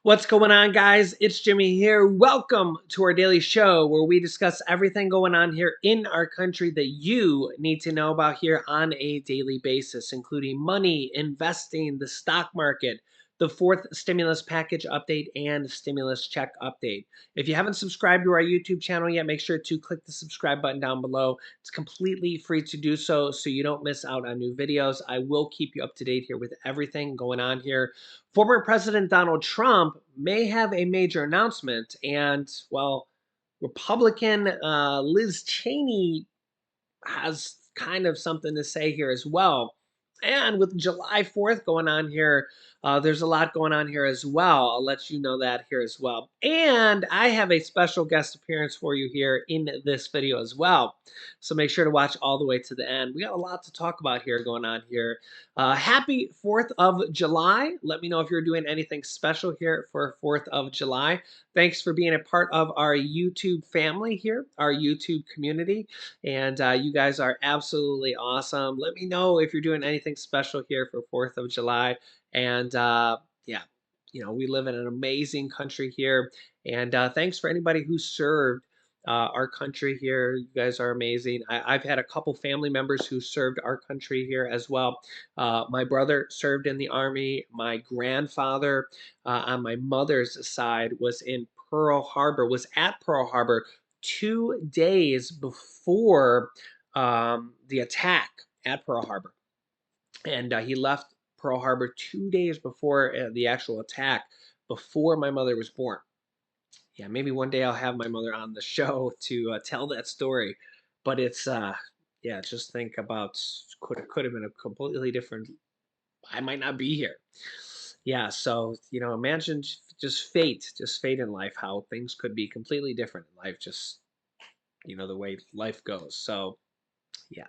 What's going on, guys? It's Jimmy here. Welcome to our daily show where we discuss everything going on here in our country that you need to know about here on a daily basis, including money, investing, the stock market, the fourth stimulus package update, and stimulus check update. If you haven't subscribed to our YouTube channel yet, make sure to click the subscribe button down below. It's completely free to do so you don't miss out on new videos. I will keep you up to date here with everything going on here. Former President Donald Trump may have a major announcement, and well, Republican Liz Cheney has kind of something to say here as well. And with July 4th going on here, there's a lot going on here as well. I'll let you know that here as well. And I have a special guest appearance for you here in this video as well. So make sure to watch all the way to the end. We got a lot to talk about here going on here. Happy 4th of July. Let me know if you're doing anything special here for 4th of July. Thanks for being a part of our YouTube family here, our YouTube community. And you guys are absolutely awesome. Let me know if you're doing anything special here for 4th of July. And yeah, we live in an amazing country here. And thanks for anybody who served our country here. You guys are amazing. I've had a couple family members who served our country here as well. My brother served in the Army. My grandfather on my mother's side was in Pearl Harbor, was at Pearl Harbor 2 days before the attack at Pearl Harbor. And he left Pearl Harbor 2 days before the actual attack, before my mother was born. Yeah, maybe one day I'll have my mother on the show to tell that story. But it's, yeah, just think about could have been a completely different. I might not be here. Yeah, so imagine just fate in life, how things could be completely different in life, just the way life goes. So yeah.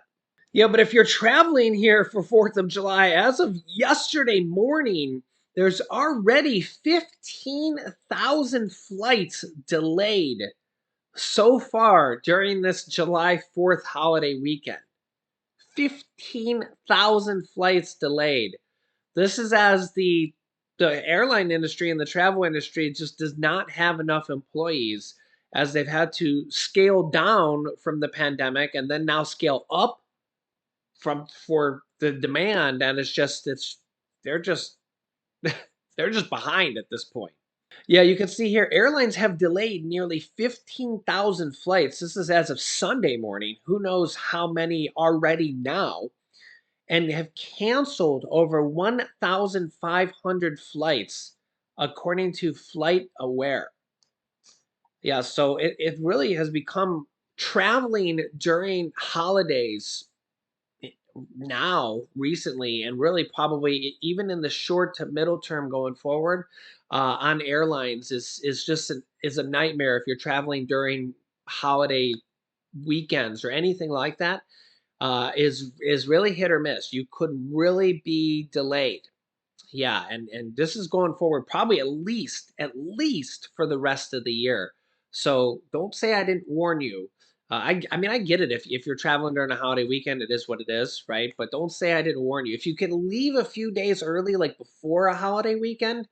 Yeah, but if you're traveling here for 4th of July, as of yesterday morning, there's already 15,000 flights delayed so far during this July 4th holiday weekend. 15,000 flights delayed. This is as the airline industry and the travel industry just does not have enough employees, as they've had to scale down from the pandemic and then now scale up for the demand, and they're just they're just behind at this point. Yeah, you can see here airlines have delayed nearly 15,000 flights. This is as of Sunday morning. Who knows how many already now, and have canceled over 1,500 flights according to Flight Aware. Yeah, so it really has become traveling during holidays now recently, and really probably even in the short to middle term going forward, on airlines is just is a nightmare if you're traveling during holiday weekends or anything like that. Is really hit or miss. You could really be delayed. Yeah, and this is going forward probably at least for the rest of the year. So don't say I didn't warn you. I mean, I get it. If you're traveling during a holiday weekend, it is what it is, right? But don't say I didn't warn you. If you can leave a few days early, like before a holiday weekend,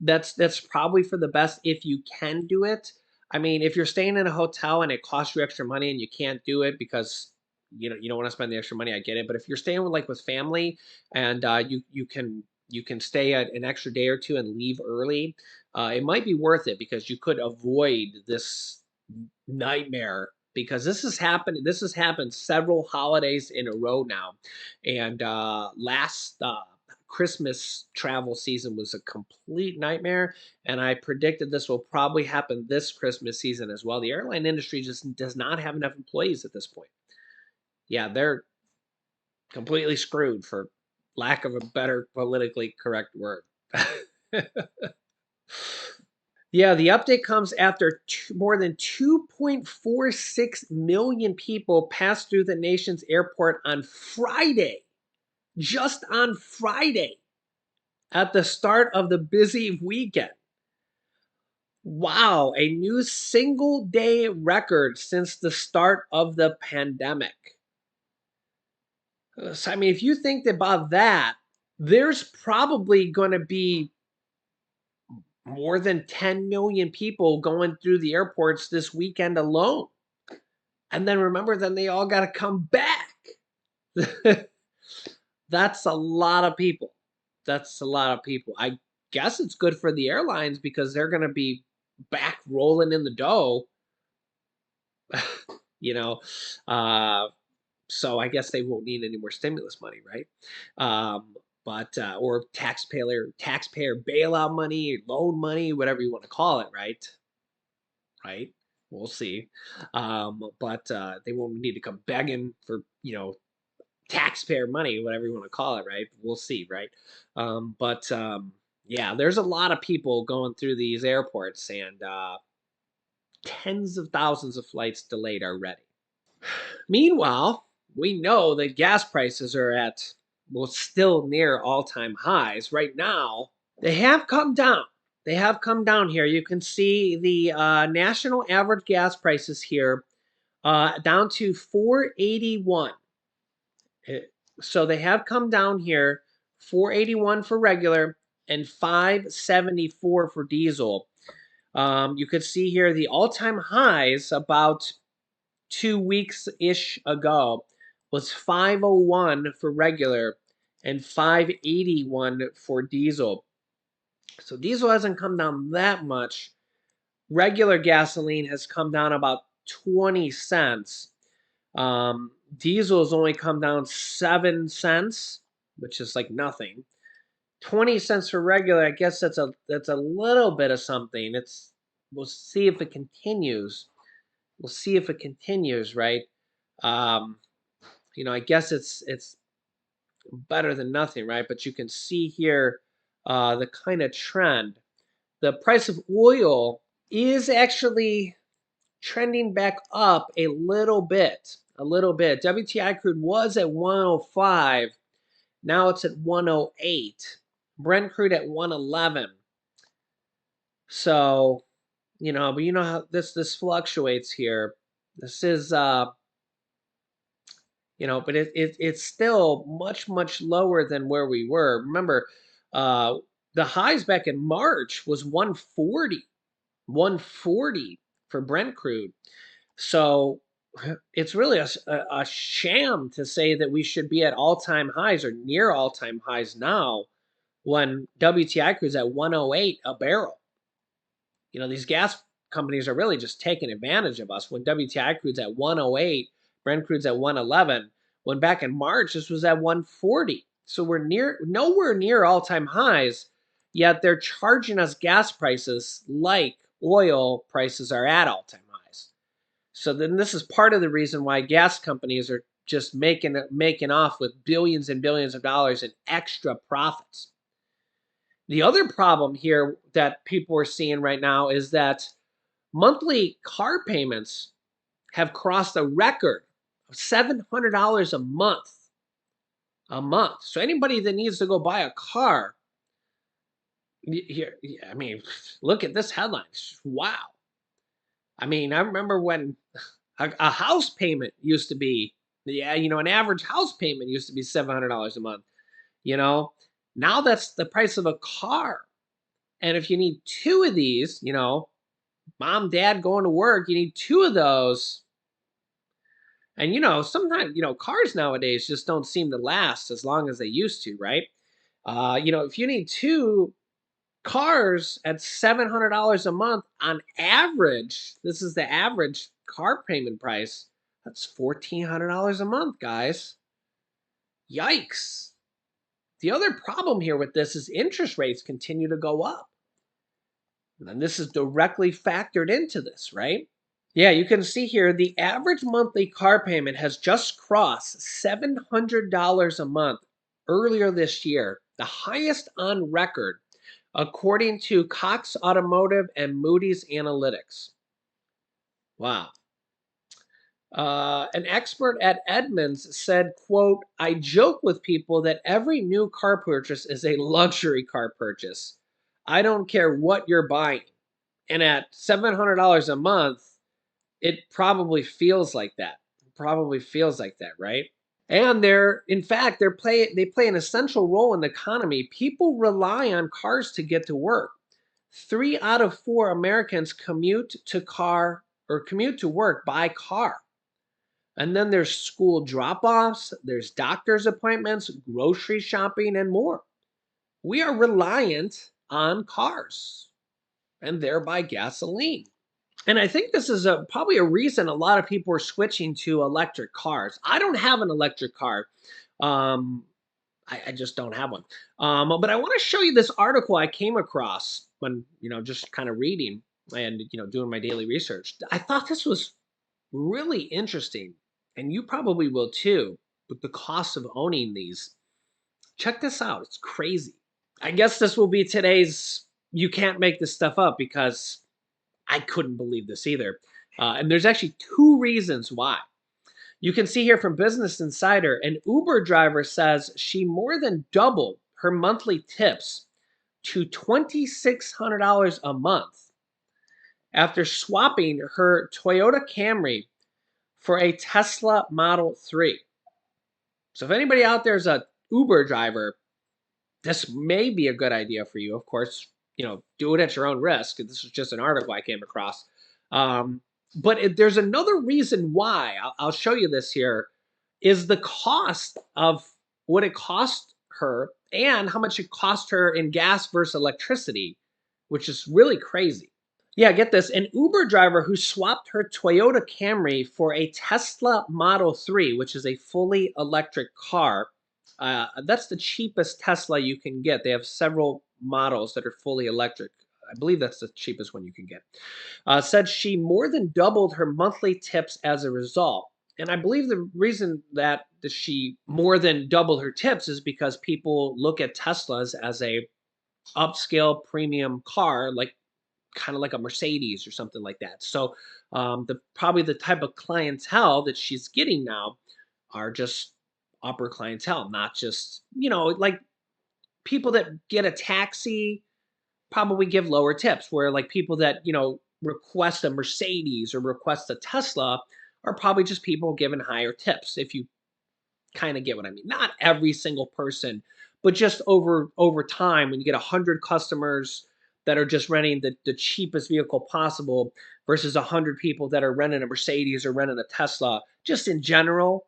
that's probably for the best if you can do it. I mean, if you're staying in a hotel and it costs you extra money and you can't do it because you don't want to spend the extra money, I get it. But if you're staying with family, and you can stay an extra day or two and leave early, it might be worth it because you could avoid this nightmare, because this has happened several holidays in a row now. And last Christmas travel season was a complete nightmare, and I predicted this will probably happen this Christmas season as well. The airline industry just does not have enough employees at this point. Yeah, they're completely screwed, for lack of a better politically correct word. Yeah, the update comes after more than 2.46 million people passed through the nation's airport on Friday, just on Friday, at the start of the busy weekend. Wow, a new single day record since the start of the pandemic. So, I mean, if you think about that, there's probably going to be More than 10 million people going through the airports this weekend alone. And then remember, then they all got to come back. That's a lot of people. That's a lot of people. I guess it's good for the airlines because they're going to be back rolling in the dough, you know. Uh, so I guess they won't need any more stimulus money, right? But or taxpayer bailout money, loan money, whatever you want to call it, right? Right? We'll see. But they won't need to come begging for taxpayer money, whatever you want to call it, right? We'll see, right? But yeah, there's a lot of people going through these airports, and tens of thousands of flights delayed already. Meanwhile, we know that gas prices are at, well, still near all-time highs. Right now, they have come down. They have come down here. You can see the national average gas prices here down to 481. So they have come down here, 481 for regular and 574 for diesel. You could see here the all-time highs about 2 weeks ish ago was 501 for regular and 581 for diesel. So diesel hasn't come down that much. Regular gasoline has come down about 20 cents. Diesel has only come down 7 cents, which is like nothing. 20 cents for regular, I guess that's a little bit of something. We'll see if it continues. We'll see if it continues, right? Um, I guess it's better than nothing, right? But you can see here the kind of trend. The price of oil is actually trending back up a little bit. A little bit. WTI crude was at 105. Now it's at 108. Brent crude at 111. So, but you know how this fluctuates here. This is but it's still much lower than where we were. Remember, uh the highs back in March was 140. 140 for Brent crude. So it's really a sham to say that we should be at all-time highs or near all-time highs now when WTI crude's at 108 a barrel. These gas companies are really just taking advantage of us when WTI crude's at 108, Brent crude's at 111, when back in March this was at 140. So we're nowhere near all-time highs, yet they're charging us gas prices like oil prices are at all-time highs. So then this is part of the reason why gas companies are just making off with billions and billions of dollars in extra profits. The other problem here that people are seeing right now is that monthly car payments have crossed a record of $700 a month. A month. So anybody that needs to go buy a car, here, I mean, look at this headline. Wow. I mean, I remember when a house payment used to be, an average house payment used to be $700 a month. You know, now that's the price of a car. And if you need two of these, mom, dad going to work, you need two of those. And sometimes, cars nowadays just don't seem to last as long as they used to, right? If you need two cars at $700 a month on average, this is the average car payment price, that's $1,400 a month, guys. Yikes. The other problem here with this is interest rates continue to go up. And this is directly factored into this, right? Yeah, you can see here the average monthly car payment has just crossed $700 a month earlier this year, the highest on record, according to Cox Automotive and Moody's Analytics. Wow. An expert at Edmunds said, quote, "I joke with people that every new car purchase is a luxury car purchase. I don't care what you're buying. And at $700 a month, it probably feels like that. It probably feels like that, right? And in fact, they play an essential role in the economy. People rely on cars to get to work. 3 out of 4 Americans commute to work by car. And then there's school drop-offs, there's doctor's appointments, grocery shopping, and more. We are reliant on cars and thereby gasoline. And I think this is probably a reason a lot of people are switching to electric cars. I don't have an electric car. Um, I just don't have one. But I want to show you this article I came across when, just kind of reading and, doing my daily research. I thought this was really interesting, and you probably will too, with the cost of owning these. Check this out. It's crazy. I guess this will be today's you can't make this stuff up because I couldn't believe this either. And there's actually two reasons why. You can see here from Business Insider, an Uber driver says she more than doubled her monthly tips to $2,600 a month after swapping her Toyota Camry for a Tesla Model 3. So if anybody out there is a Uber driver, this may be a good idea for you. Of course, do it at your own risk. This is just an article I came across. There's another reason why. I'll show you this here. Is the cost of what it cost her and how much it cost her in gas versus electricity, which is really crazy. Yeah, get this. An Uber driver who swapped her Toyota Camry for a Tesla Model 3, which is a fully electric car. That's the cheapest Tesla you can get. They have several models that are fully electric. I believe that's the cheapest one you can get. Said she more than doubled her monthly tips as a result. And I believe the reason that she more than doubled her tips is because people look at Teslas as a upscale premium car, like kind of like a Mercedes or something like that. So probably the type of clientele that she's getting now are just upper clientele, not just, like people that get a taxi probably give lower tips, where like people that, request a Mercedes or request a Tesla are probably just people giving higher tips. If you kind of get what I mean. Not every single person, but just over time, when you get 100 customers that are just renting the cheapest vehicle possible versus 100 people that are renting a Mercedes or renting a Tesla, just in general,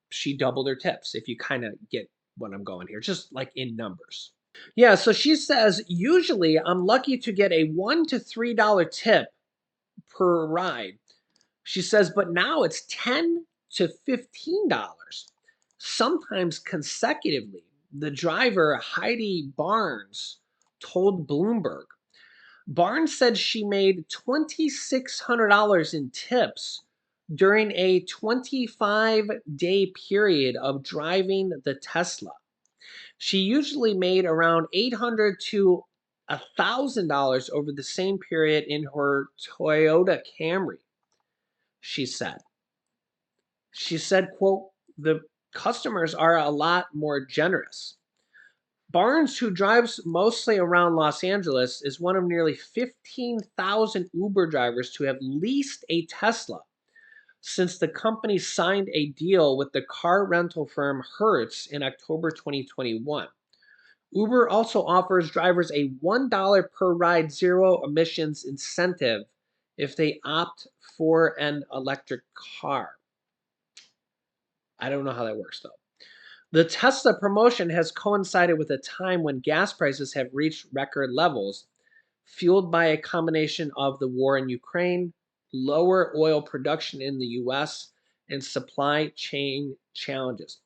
she doubled her tips. If you kind of get what I'm going here, just like in numbers. Yeah, so she says, usually I'm lucky to get a $1 to $3 tip per ride. She says, but now it's $10 to $15, sometimes consecutively. The driver, Heidi Barnes, told Bloomberg. Barnes said she made $2,600 in tips during a 25-day period of driving the Tesla. She usually made around $800 to $1,000 over the same period in her Toyota Camry, she said. She said, quote, the customers are a lot more generous. Barnes, who drives mostly around Los Angeles, is one of nearly 15,000 Uber drivers to have leased a Tesla since the company signed a deal with the car rental firm Hertz in October 2021. Uber also offers drivers a $1 per ride zero emissions incentive if they opt for an electric car. I don't know how that works though. The Tesla promotion has coincided with a time when gas prices have reached record levels, fueled by a combination of the war in Ukraine, lower oil production in the US, and supply chain challenges.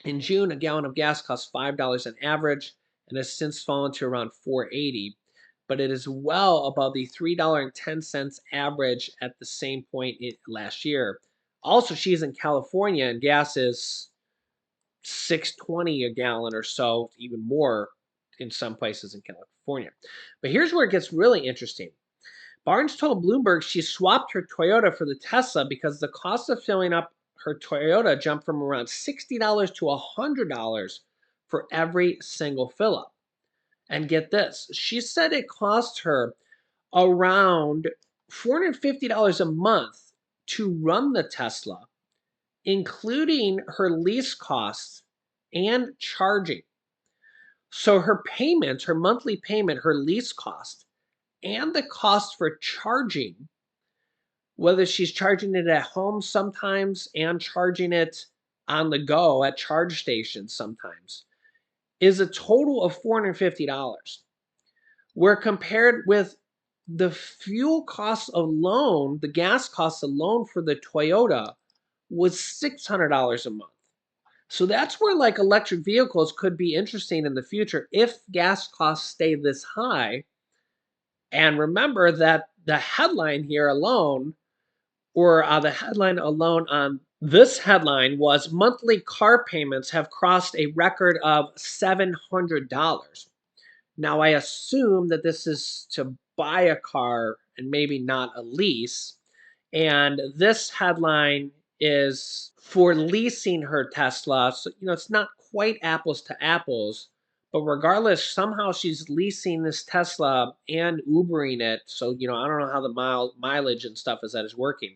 In June, a gallon of gas cost $5 on average and has since fallen to around $4.80, but it is well above the $3.10 average at the same point last year. Also, she's in California and gas is $6.20 a gallon or so, even more in some places in California. But here's where it gets really interesting. Barnes told Bloomberg she swapped her Toyota for the Tesla because the cost of filling up her Toyota jumped from around $60 to $100 for every single fill up. And get this, she said it cost her around $450 a month to run the Tesla, including her lease costs and charging. So her payment, her monthly payment, her lease cost and the cost for charging, whether she's charging it at home sometimes and charging it on the go at charge stations sometimes, is a total of $450. Where compared with the fuel costs alone, the gas costs alone for the Toyota was $600 a month. So that's where like electric vehicles could be interesting in the future if gas costs stay this high. And remember that the headline here alone, or the headline alone on this headline was monthly car payments have crossed a record of $700. Now, I assume that this is to buy a car and maybe not a lease. And this headline is for leasing her Tesla. So, it's not quite apples to apples, but regardless, somehow she's leasing this Tesla and Ubering it. So, I don't know how the mileage and stuff is working,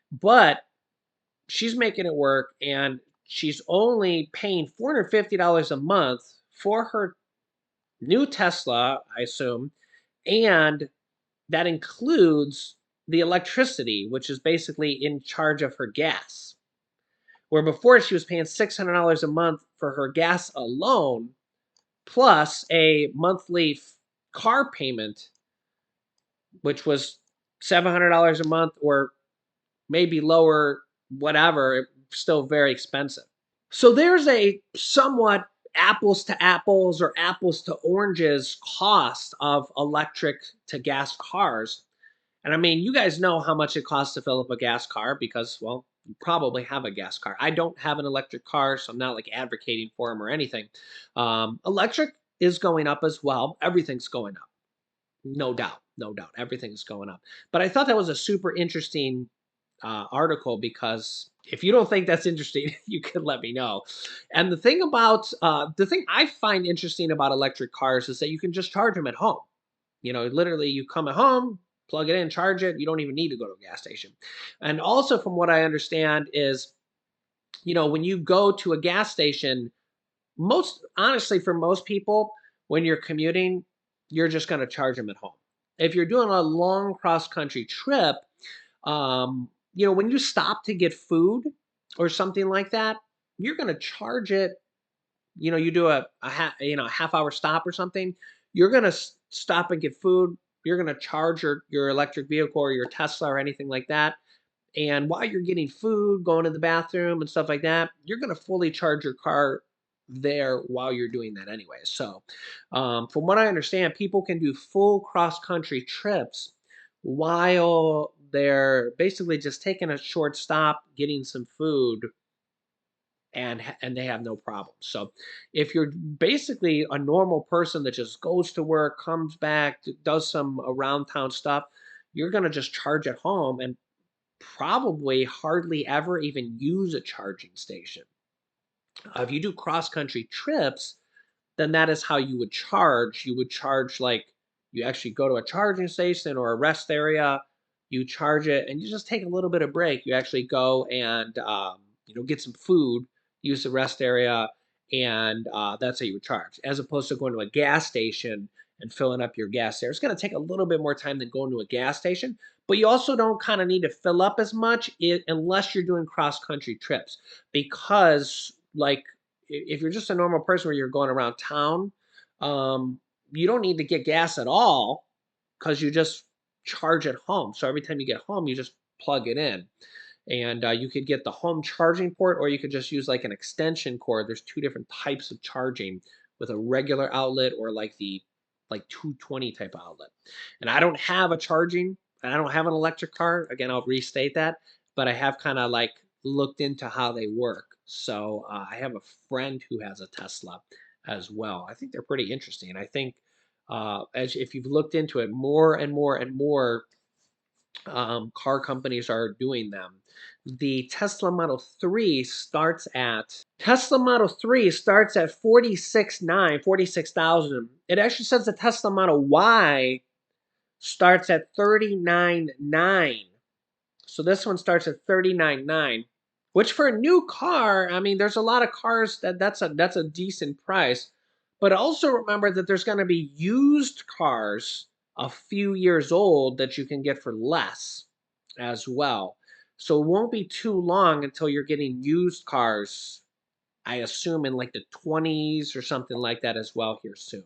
but she's making it work and she's only paying $450 a month for her new Tesla, I assume, and that includes the electricity, which is basically in charge of her gas. Where before she was paying $600 a month for her gas alone, plus a monthly car payment, which was $700 a month or maybe lower, whatever, still very expensive. So there's a somewhat apples to apples or apples to oranges cost of electric to gas cars. And I mean, you guys know how much it costs to fill up a gas car because, well, you probably have a gas car. I don't have an electric car, so I'm not like advocating for them or anything. Electric is going up as well. Everything's going up. No doubt. No doubt. Everything's going up. But I thought that was a super interesting article because if you don't think that's interesting, you can let me know. And the thing I find interesting about electric cars is that you can just charge them at home. Literally, you come at home, plug it in, charge it. You don't even need to go to a gas station. And also, from what I understand, is when you go to a gas station, most honestly, for most people, when you're commuting, you're just going to charge them at home. If you're doing a long cross country trip, when you stop to get food or something like that, you're going to charge it. You do a half hour stop or something. You're going to stop and get food. You're going to charge your electric vehicle or your Tesla or anything like that. And while you're getting food, going to the bathroom and stuff like that, you're going to fully charge your car there while you're doing that anyway. So, from what I understand, people can do full cross country trips while they're basically just taking a short stop, getting some food, and they have no problem. So, if you're basically a normal person that just goes to work, comes back, does some around town stuff, you're going to just charge at home and probably hardly ever even use a charging station. If you do cross country trips, then that is how you would charge. You would charge like you actually go to a charging station or a rest area, you charge it, and you just take a little bit of break. You actually go and get some food, use the rest area, and that's how you would charge. As opposed to going to a gas station and filling up your gas there, it's going to take a little bit more time than going to a gas station. But you also don't kind of need to fill up as much unless you're doing cross country trips, because like if you're just a normal person where you're going around town, you don't need to get gas at all because you just charge at home. So every time you get home, you just plug it in. And you could get the home charging port, or you could just use like an extension cord. There's two different types of charging with a regular outlet or like the 220 type of outlet. And I don't have a charging, and I don't have an electric car. Again, I'll restate that, but I have kind of like looked into how they work. So I have a friend who has a Tesla as well. I think they're pretty interesting. And I think as if you've looked into it, more and more and more car companies are doing them. The Tesla Model 3 starts at 46,000. It actually says the Tesla Model Y starts at 39,900. So this one starts at 39,900, which for a new car, I mean, there's a lot of cars that's a decent price. But also remember that there's going to be used cars a few years old that you can get for less as well. So it won't be too long until you're getting used cars, I assume in like the 20s or something like that as well here soon.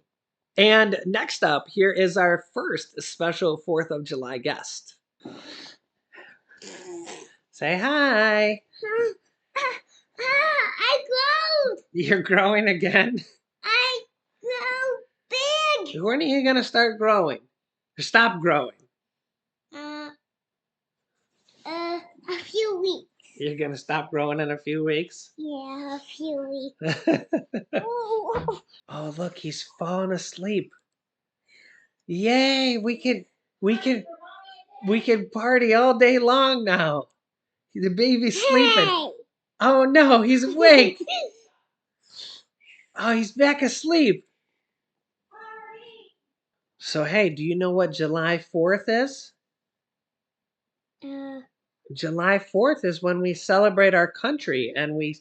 And next up, here is our first special 4th of July guest. Say hi. I grew. You're growing again? I grew big. When are you going to start growing? Or stop growing? A few weeks. You're going to stop growing in a few weeks? Yeah, a few weeks. Oh, look, he's falling asleep. Yay, we can party all day long now. The baby's sleeping. Hey. Oh no, he's awake. Oh, he's back asleep. So hey, do you know what July 4th is? July 4th is when we celebrate our country and we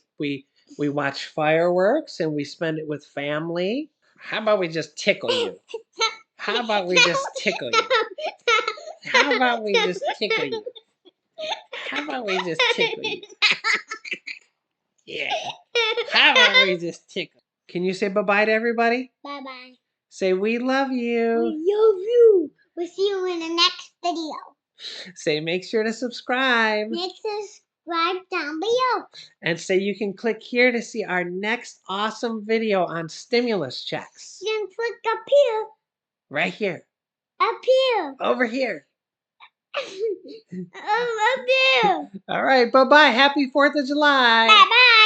watch fireworks and we spend it with family. How about we just tickle you? How about we just tickle you? How about we just tickle you? How about we just tickle you? Yeah. How about we just tickle? Can you say bye-bye to everybody? Bye-bye. Say we love you. We love you. We'll see you in the next video. Say make sure to subscribe. Make subscribe down below. And say you can click here to see our next awesome video on stimulus checks. Then click up here. Right here. Up here. Over here. Up here. All right, bye-bye. Happy 4th of July. Bye-bye.